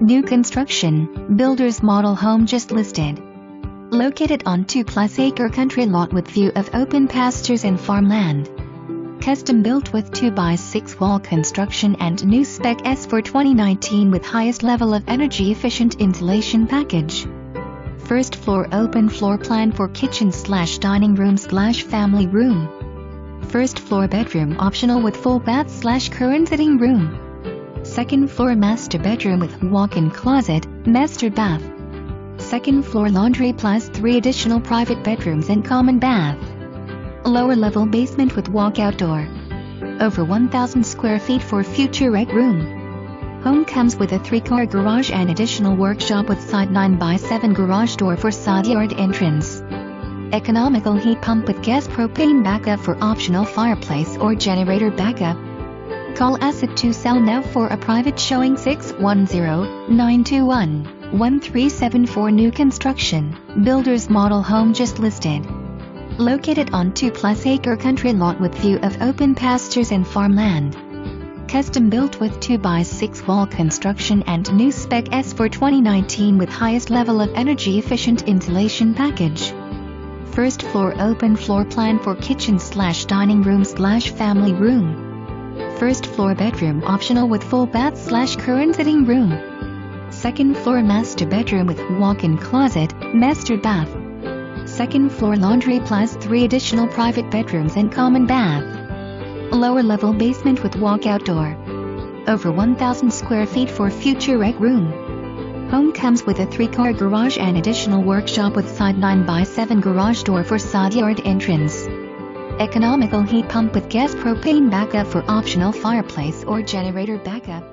New construction, builder's model home just listed. Located on 2+ acre country lot with view of open pastures and farmland. Custom built with 2x6 wall construction and new spec S for 2019 with highest level of energy efficient insulation package. First floor open floor plan for kitchen/dining room/family room. First floor bedroom optional with full bath/current sitting room. Second floor master bedroom with walk-in closet, master bath. Second floor laundry plus 3 additional private bedrooms and common bath. Lower level basement with walkout door. Over 1,000 square feet for future rec room. Home comes with a 3-car garage and additional workshop with side 9x7 garage door for side yard entrance. Economical heat pump with gas propane backup for optional fireplace or generator backup. Call us at to sell now for a private showing 610-921-1374. New construction, builder's model home just listed. Located on 2+ acre country lot with view of open pastures and farmland. Custom built with 2x6 wall construction and new spec S for 2019 with highest level of energy efficient insulation package. First floor open floor plan for kitchen/dining room/family room. First floor bedroom optional with full bath/current sitting room. Second floor master bedroom with walk-in closet, master bath. Second floor laundry plus 3 additional private bedrooms and common bath. Lower level basement with walkout door. Over 1,000 square feet for future rec room. Home comes with a 3-car garage and additional workshop with side 9x7 garage door for side yard entrance. Economical heat pump with gas propane backup for optional fireplace or generator backup.